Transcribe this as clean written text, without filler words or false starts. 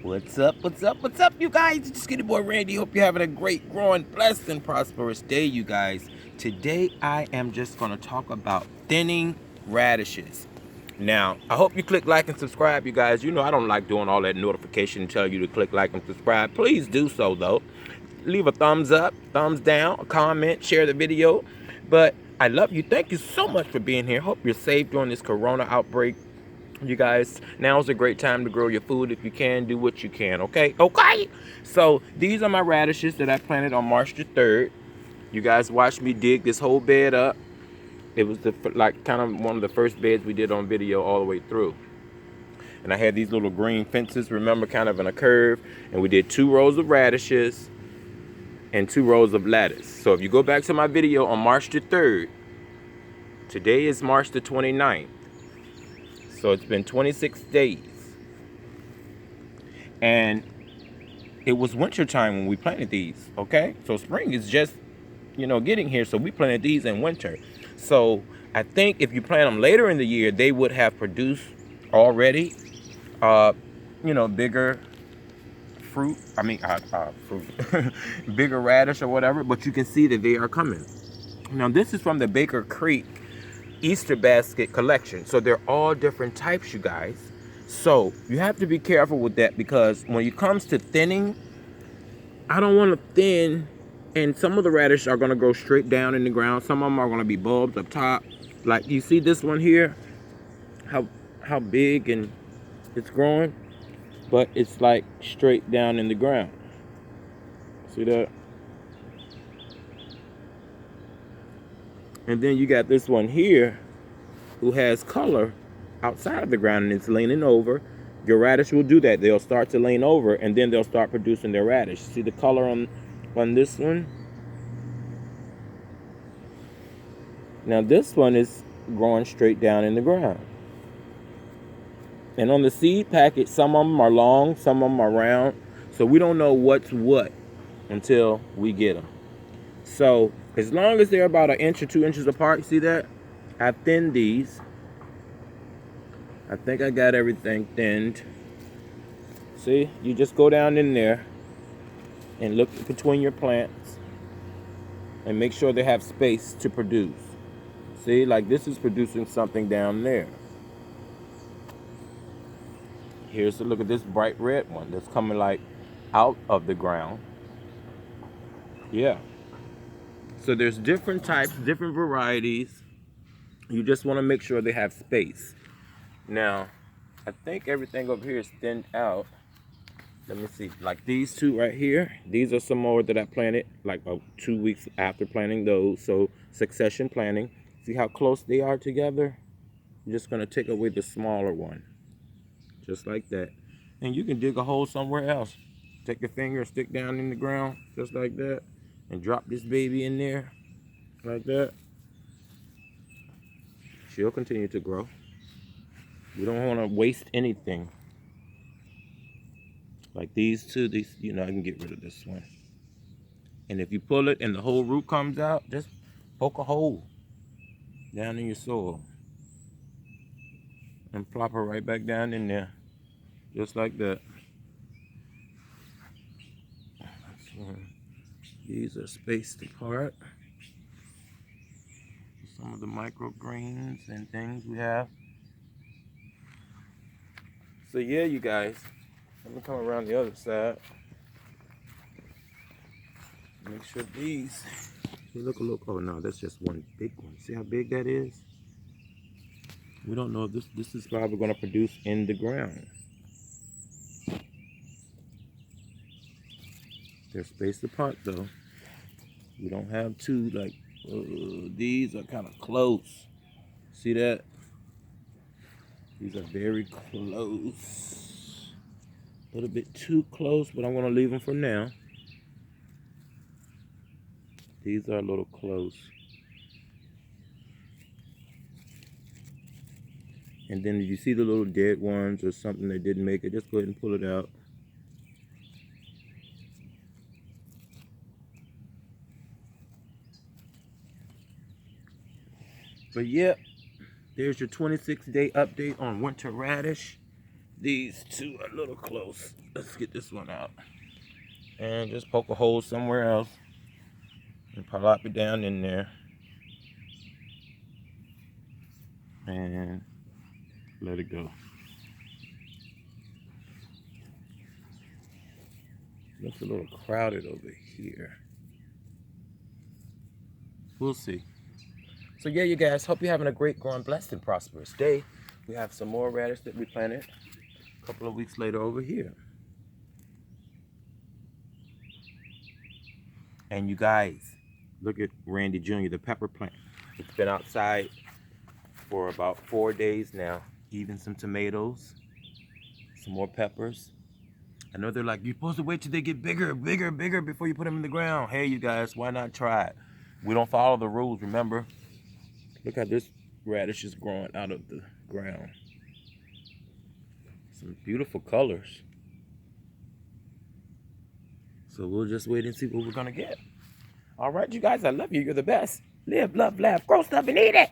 What's up, you guys? It's Skinny Boy Randy. Hope you're having a great, growing, blessed, and prosperous day, you guys. Today, I am just going to talk about thinning radishes. Now, I hope you click like and subscribe, you guys. You know I don't like doing all that notification and tell you to click like and subscribe. Please do so, though. Leave a thumbs up, thumbs down, a comment, share the video. But I love you. Thank you so much for being here. Hope you're safe during this corona outbreak. You guys, now's a great time to grow your food. If you can, do what you can, okay? Okay? So, these are my radishes that I planted on March the 3rd. You guys watched me dig this whole bed up. It was kind of one of the first beds we did on video all the way through. And I had these little green fences, remember, kind of in a curve. And we did 2 rows of radishes and 2 rows of lettuce. So if you go back to my video on March the 3rd, today is March the 29th. So it's been 26 days. And it was winter time when we planted these, okay? So spring is just, getting here. So we planted these in winter. So I think if you plant them later in the year, they would have produced already, bigger fruit. Bigger radish or whatever. But you can see that they are coming. Now this is from the Baker Creek Easter basket collection. So they're all different types, you guys. So you have to be careful with that, because when it comes to thinning, I don't want to thin, and some of the radish are going to go straight down in the ground. Some of them are going to be bulbs up top. Like you see this one here, how big and it's growing, but it's like straight down in the ground. See that? And then you got this one here who has color outside of the ground and it's leaning over. Your radish will do that. They'll start to lean over and then they'll start producing their radish. See the color on this one? Now this one is growing straight down in the ground. And on the seed packet, some of them are long, some of them are round. So we don't know what's what until we get them. So as long as they're about 1 inch or 2 inches apart, see that? I thinned these. I think I got everything thinned. See, you just go down in there and look between your plants and make sure they have space to produce. See, like this is producing something down there. Here's a look at this bright red one that's coming like out of the ground. Yeah. So there's different types, different varieties. You just want to make sure they have space. Now, I think everything over here is thinned out. Let me see. Like these two right here. These are some more that I planted like about 2 weeks after planting those. So succession planting. See how close they are together? I'm just going to take away the smaller one. Just like that. And you can dig a hole somewhere else. Take your finger and stick down in the ground just like that. And drop this baby in there like that. She'll continue to grow. We don't want to waste anything. Like these two, I can get rid of this one. And if you pull it and the whole root comes out, just poke a hole down in your soil. And plop her right back down in there. Just like that. These are spaced apart. Some of the microgreens and things we have. So yeah, you guys, let me come around the other side. Make sure these, look, oh no, that's just one big one. See how big that is? We don't know if this is probably going to produce in the ground. They're spaced apart though. We don't have two, like, these are kind of close. See that? These are very close. A little bit too close, but I'm going to leave them for now. These are a little close. And then if you see the little dead ones or something that didn't make it, just go ahead and pull it out. But yeah, there's your 26-day update on winter radish. these two are a little close. Let's get this one out. And just poke a hole somewhere else. And plop it down in there. And let it go. Looks a little crowded over here. We'll see. So yeah, you guys, hope you're having a great, growing, blessed, and prosperous day. We have some more radish that we planted a couple of weeks later over here. And you guys, look at Randy Jr., the pepper plant. It's been outside for about 4 days now. Even some tomatoes, some more peppers. I know they're like, you're supposed to wait till they get bigger before you put them in the ground. Hey, you guys, why not try it? We don't follow the rules, remember? Look how this radish is growing out of the ground. Some beautiful colors. So we'll just wait and see what we're gonna get. All right, you guys, I love you. You're the best. Live, love, laugh, grow stuff, and eat it.